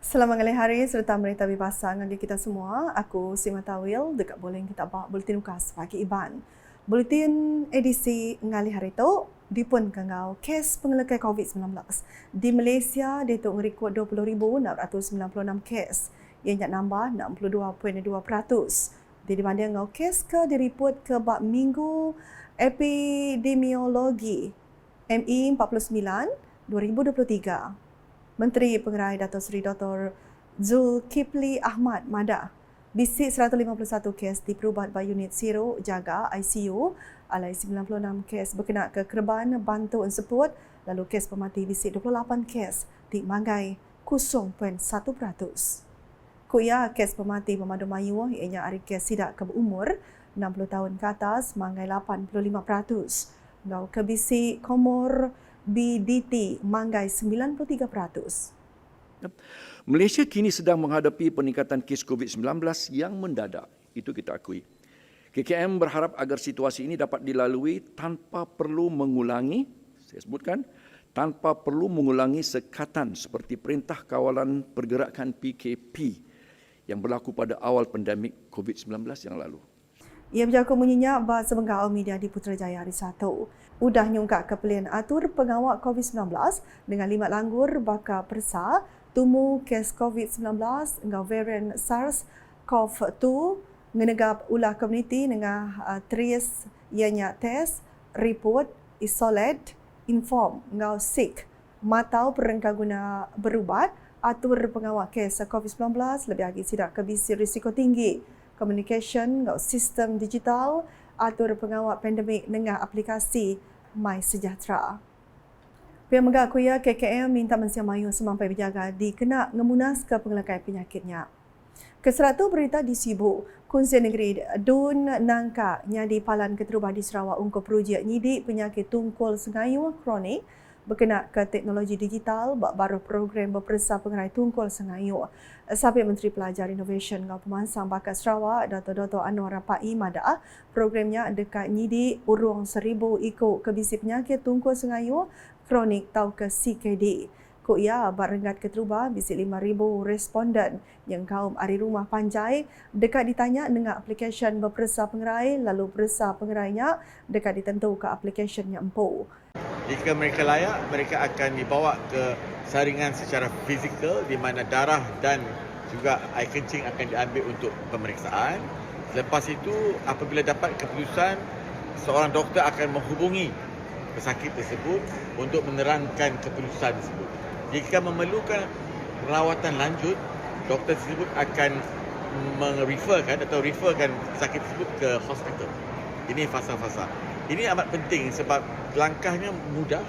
Selamat ngalih hari serta berita bebasa dengan kita semua. Aku Sima Tawil dekat boleh kita bawa buletin ukas pagi Iban. Buletin edisi ngalih hari itu dipun kengau kes pengelekai COVID-19. Di Malaysia dia tu merekod 20,696 kes. Ianya nambah 62.2%. Dibanding dengan kes ke diriput ke bab minggu epidemiologi ME 49 2023. Menteri Pengerai Dato' Seri Dr. Zulkifli Ahmad Madah bisik 151 kes di perubat by unit 0 jaga ICU, alai 96 kes berkenaan kekerban bantu unseput, lalu kes pemati bisik 28 kes di Mangai 0.1%. Kuya kes pemati Pemadu Mayu ianya hari kes sidak ke berumur 60 tahun ke atas Mangai 85%. Ngau ke bisik komor BDT Mangai 93%. Malaysia kini sedang menghadapi peningkatan kes COVID-19 yang mendadak. Itu kita akui. KKM berharap agar situasi ini dapat dilalui tanpa perlu mengulangi, saya sebutkan, tanpa perlu mengulangi sekatan seperti Perintah Kawalan Pergerakan PKP yang berlaku pada awal pandemik COVID-19 yang lalu. Ia berjaku menyenyak bahasa benggau media di Putrajaya hari Sabtu. Udah nyungkak kepelian atur pengawal COVID-19 dengan 5 langgur bakal persa tumu kes COVID-19 dengan varian SARS-CoV-2 ngenegap ulah komuniti dengan trace ianya test, report, isolate, inform ngau sick matau perengkah guna berubat atur pengawal kes COVID-19 lebih lagi sidak kebisi risiko tinggi communication ngau sistem digital atur pengawal pandemik dengan aplikasi MySejahtera. Pihak mengakuia KKM minta Malaysia Mayu semampai berjaga dikena ngemunas ke pengelakai penyakitnya. Keseratu berita di Sibu, Kunci Negeri Dun Nangka nyadi palan keterubah di Sarawak ungkap projek nyidik penyakit tungkul sengayu kronik berkenaan ke teknologi digital bak baru program berpersa pengerai tungkul sengayu. Sabit Menteri Pelajar Innovation ngau pemansang bakat Sarawak Dato' Anwar Rapai Madah programnya dekat nyidik urung 1,000 ikut kebisi penyakit tungkul sengayu kronik tau ke CKD. Ko ia barengat keterubah bisi 5,000 responden yang kaum ahli rumah panjai dekat ditanya dengan aplikasi berpersa pengerai lalu persa pengerainya dekat ditentu ke aplikasinya empu. Jika mereka layak, mereka akan dibawa ke saringan secara fizikal di mana darah dan juga air kencing akan diambil untuk pemeriksaan. Selepas itu, apabila dapat keputusan, seorang doktor akan menghubungi pesakit tersebut untuk menerangkan keputusan tersebut. Jika memerlukan rawatan lanjut, doktor tersebut akan referkan pesakit tersebut ke hospital. Ini fasa-fasa. Ini amat penting sebab langkahnya mudah.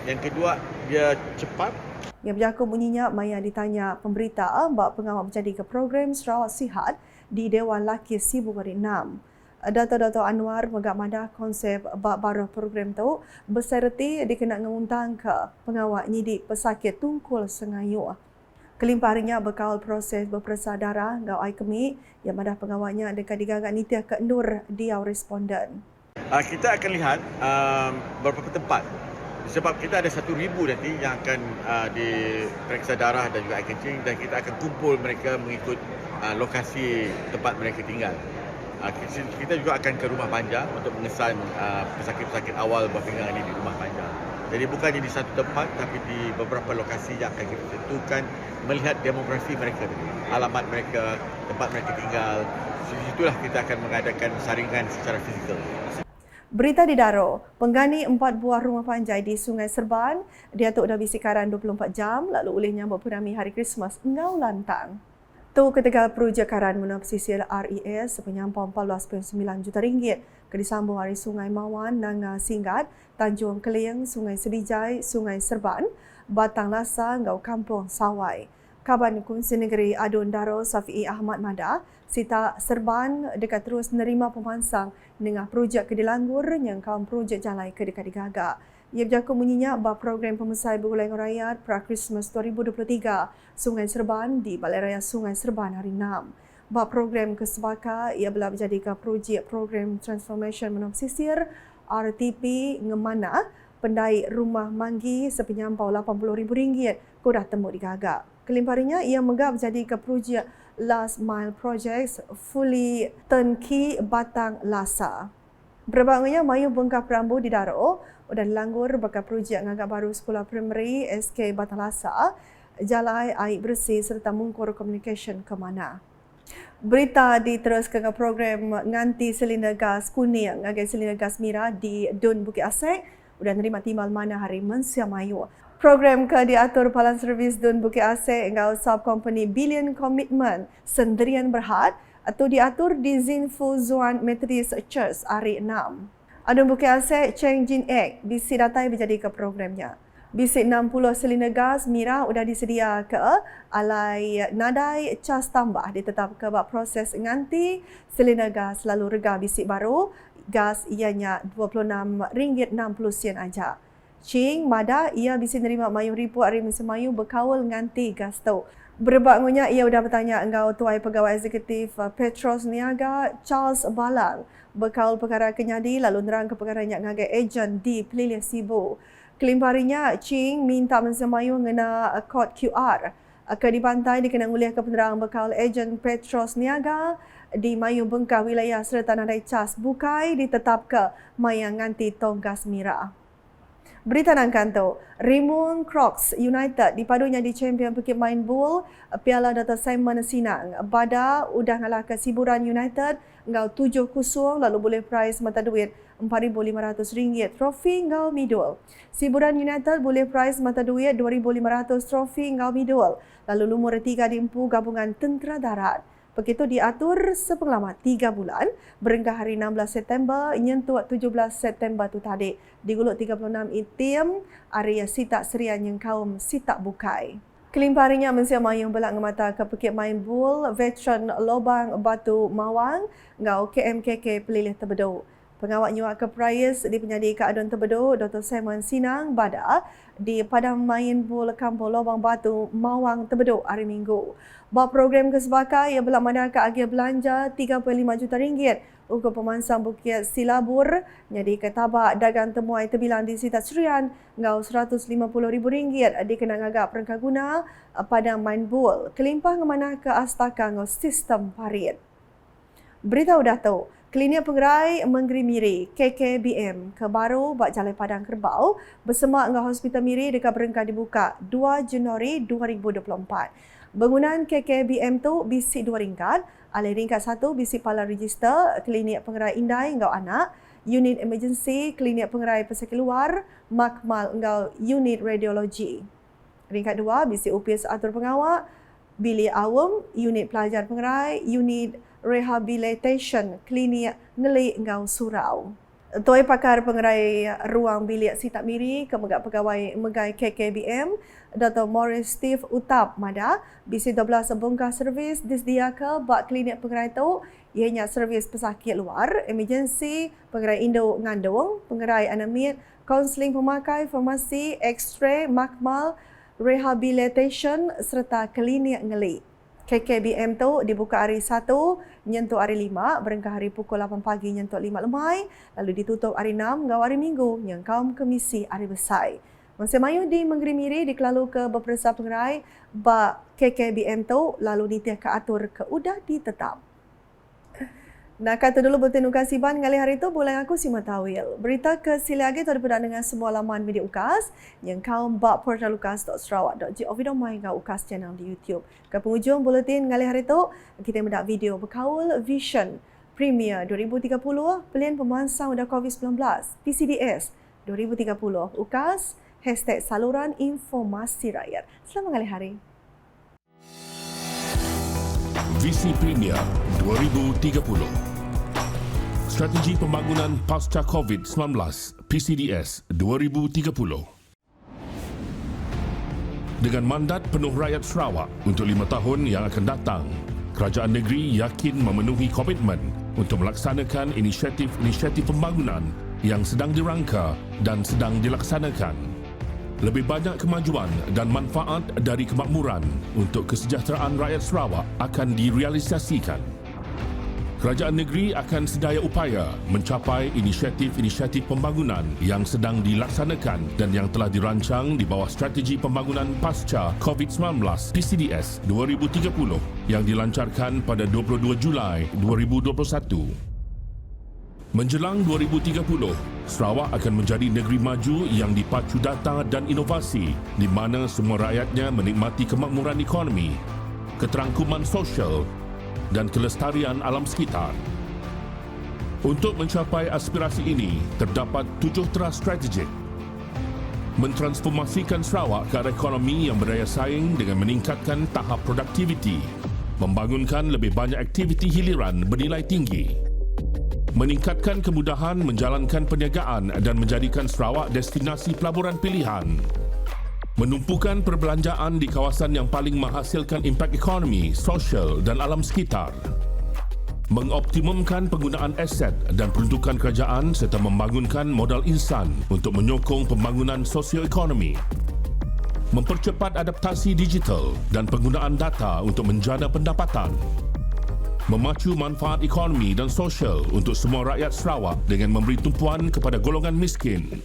Yang kedua, dia cepat. Yang berjaku bunyinya Maya ditanya pemberita bak pengawal menjadi ke program Sarawak Sihat di Dewan Laki Sibu Hari 6. Dato' Anwar megak madah konsep bak baru program tu berserti dikena ngundang ke pengawal nyidik pesakit tungkul sengayu. Kelimpah harinya berkawal proses berpersa darah ngau air kemik yang madah pengawalnya dekat digagak nitiah ke nur diau responden. Kita akan lihat beberapa tempat sebab kita ada 1,000 nanti yang akan diperiksa darah dan juga air kencing dan kita akan kumpul mereka mengikut lokasi tempat mereka tinggal. Kita juga akan ke rumah panjang untuk mengesan pesakit-pesakit awal berpinggang ini di rumah panjang. Jadi bukannya di satu tempat tapi di beberapa lokasi yang akan kita tentukan melihat demografi mereka, alamat mereka, tempat mereka tinggal. Di situlah kita akan mengadakan saringan secara fizikal. Berita di Daro, penggani 4 buah rumah panjai di Sungai Serban, dia tu dah bisikaran 24 jam lalu olehnya berpurnami hari Krismas engau lantang. Tu ketegal projek karan menua pesisir RES penyampau 14.9 juta ringgit ke disambung hari Sungai Mawan, Nanga Singgat, Tanjung Keliang, Sungai Sebijai, Sungai Serban, Batang Lasa, ngau Kampung Sawai. Kaban Kunci Negeri Adun Daro Safi'i Ahmad Madah, Sita Serban dekat terus menerima pemansang dengan projek kedilanggur yang kaum projek jalai ke dekat digagak. Ia berjaku menyenyak bab program pemesai berulang rakyat pra-Christmas 2023 Sungai Serban di Balai Raya Sungai Serban hari 6. Bab program kesebaka ia belah menjadikan projek program transformation menua pesisir RTP Ngemana pendai rumah manggi sepenyampau RM80,000 kau dah temu digagak. Kelimparinya, ia menggap jadi keperuja Last Mile Projects fully turnkey Batang Lasa. Berbangnya Mayu Bengkah Perambu di Daro dan langgur bakal projek ngagak baru Sekolah Primary SK Batang Lasa, jalai air bersih serta mungkur communication ke mana. Berita diteruskan ke program nganti silinder gas kuning ngagai silinder gas merah di Dun Bukit Asek dan nerima timbal mana hari Mensia Mayu. Program ke diatur Palan Servis Dun Bukit Asek ngau sub company Billion Commitment Sendirian Berhad atau diatur di Zinfu Zuan Methodist Church hari 6. Adun Bukit Asek Cheng Jin Ek bisi datai berjadi ke programnya. Bisi 60 silinder gas merah sudah disedia ke alai nadai cas tambah ditetap ke bab proses nganti silinder gas lalu rega bisi baru gas ianya RM26.60 aja. Cing Mada ia bisi nerima Mayu Ripu hari Mensia Mayu berkawal nganti gas tu. Berbangnya ia sudah bertanya engkau tuai pegawai eksekutif Petros Niaga Charles Balang berkawal perkara kenyadi lalu nerang ke perkaranya ngagai ejen di Pelilih Sibu. Kelimparinya, Ching minta Mensia Mayu ngena kod QR ke dibantai dikenang oleh ke penerang bekal ejen Petros Niaga di Mayu Bengkah wilayah serta nadai cas bukai ditetap ke maya nganti tong gas merah. Berita nang kanto, Rimun Crocs United dipadunya di champion Bukit Main Bull Piala Dr. Simon Sinang. Bada udah ngalah ke Siburan United ngau 7-0 lalu boleh prize mata duit RM4,500 trofi ngau midul. Siburan United boleh prize mata duit RM2,500 trofi ngau midul. Lalu lumur 3 dimpu gabungan Tentera Darat. Begitu diatur sepenglamat 3 bulan berengkah hari 16 September nyentuh 17 September tu tadi. Diguluk 36 itim area sitak serian yang kaum sitak bukai. Kelimparinya Mensia Mayu belak ngemata ke Bukit Main Bull veteran Lobang Batu Mawang ngau KMKK Pelilih Tebedu. Pengawak nyuak ke prize di penyadi keadaan Tebedu Dr. Simon Sinang Bada di Padang Main Bull Kampung Lobang Batu Mawang Tebedu hari Minggu. Bab program kesebakai ia belak mana ke agih belanja RM35 juta untuk pemansang Bukit Silabur jadi ke tabak dagang temuai terbilang di Sitat Serian ngau RM150,000 dikenang agak perangkat guna Padang Main Bull. Kelimpah ngemana ke Astaka ngau sistem parit. Berita udah tahu. Klinik Pengerai Menggeri Miri KKBM ke baru bak Jalan Padang Kerbau bersama dengan Hospital Miri dekat berengkah dibuka 2 Januari 2024. Bangunan KKBM tu bisi 2 ringkat, alih ringkat 1 bisi pala register Klinik Pengerai Indai ngau anak, unit emergency Klinik Pengerai Pesakit Luar, makmal ngau unit radiologi. Ringkat 2 bisi UPS atur pengawak, bilik awam, unit pelajar pengerai, unit rehabilitation klinik Ngelik ngau Surau. Tuai pakar pengerai ruang bilik Sitak Miri kemegak pegawai megai KKBM Dr. Morris Steve Utap Mada bisi 12 bongkah servis disdia ke bak klinik pengerai tu ianya servis pesakit luar, emergency, pengerai Indo ngandung, pengerai anamid, kaunseling pemakai, farmasi, x-ray, makmal, rehabilitation serta klinik Ngelik. KKBM tu dibuka hari 1 nyentuh hari 5 berengkah hari pukul 8 pagi nyentuh 5 lemai lalu ditutup hari 6 ngau hari Minggu yang kaum Kemisi hari Besar. Mensia Mayu di Menggeri Miri dikelalu ke bepersa pengerai bak KKBM tu lalu nitiah ke atur ke udah ditetap. Nak kata dulu bulletin UKAS Siban ngalih hari itu boleh aku si Matawil. Berita ke sila lagi tu daripada dengan semua laman media UKAS yang kaum bak portal ukas.sarawak.gov.my ngau UKAS channel di YouTube. Ke penghujung bulletin ngalih hari itu kita mendak video berkawal Vision Premier 2030 pilihan pemansang udah COVID-19 PCDS 2030 UKAS #saluran informasi rakyat. Selamat ngalih hari. Visi Premier 2030 Strategi Pembangunan Pasca COVID-19 PCDS 2030 Dengan mandat penuh rakyat Sarawak untuk 5 tahun yang akan datang, kerajaan negeri yakin memenuhi komitmen untuk melaksanakan inisiatif pembangunan yang sedang dirangka dan sedang dilaksanakan. Lebih banyak kemajuan dan manfaat dari kemakmuran untuk kesejahteraan rakyat Sarawak akan direalisasikan. Kerajaan negeri akan sedaya upaya mencapai inisiatif-inisiatif pembangunan yang sedang dilaksanakan dan yang telah dirancang di bawah Strategi Pembangunan Pasca COVID-19 PCDS 2030 yang dilancarkan pada 22 Julai 2021. Menjelang 2030, Sarawak akan menjadi negeri maju yang dipacu data dan inovasi di mana semua rakyatnya menikmati kemakmuran ekonomi, keterangkuman sosial dan kelestarian alam sekitar. Untuk mencapai aspirasi ini, terdapat 7 teras strategik. Mentransformasikan Sarawak ke arah ekonomi yang berdaya saing dengan meningkatkan tahap produktiviti, membangunkan lebih banyak aktiviti hiliran bernilai tinggi, meningkatkan kemudahan menjalankan perniagaan dan menjadikan Sarawak destinasi pelaburan pilihan, menumpukan perbelanjaan di kawasan yang paling menghasilkan impak ekonomi, sosial dan alam sekitar, mengoptimumkan penggunaan aset dan peruntukan kerajaan serta membangunkan modal insan untuk menyokong pembangunan sosioekonomi, mempercepat adaptasi digital dan penggunaan data untuk menjana pendapatan, memacu manfaat ekonomi dan sosial untuk semua rakyat Sarawak dengan memberi tumpuan kepada golongan miskin,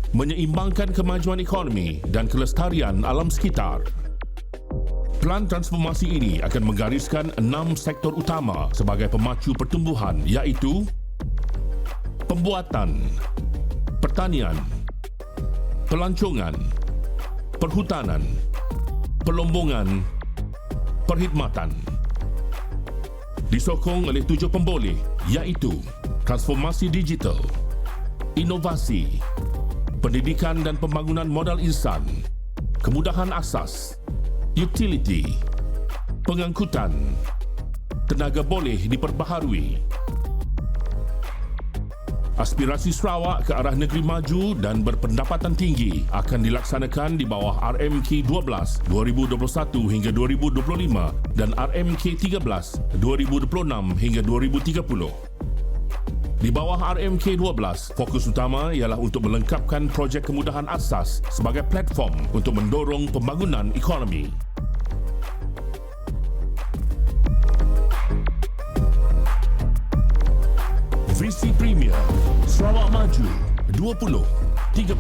menyeimbangkan kemajuan ekonomi dan kelestarian alam sekitar. Pelan transformasi ini akan menggariskan 6 sektor utama sebagai pemacu pertumbuhan iaitu pembuatan, pertanian, pelancongan, perhutanan, pelombongan, perkhidmatan. Disokong oleh 7 pemboleh iaitu transformasi digital, inovasi, pendidikan dan pembangunan modal insan, kemudahan asas, utility, pengangkutan, tenaga boleh diperbaharui. Aspirasi Sarawak ke arah negeri maju dan berpendapatan tinggi akan dilaksanakan di bawah RMK 12 2021 hingga 2025 dan RMK 13 2026 hingga 2030. Di bawah RMK 12, fokus utama ialah untuk melengkapkan projek kemudahan asas sebagai platform untuk mendorong pembangunan ekonomi. Visi Premier Sarawak Maju 2030.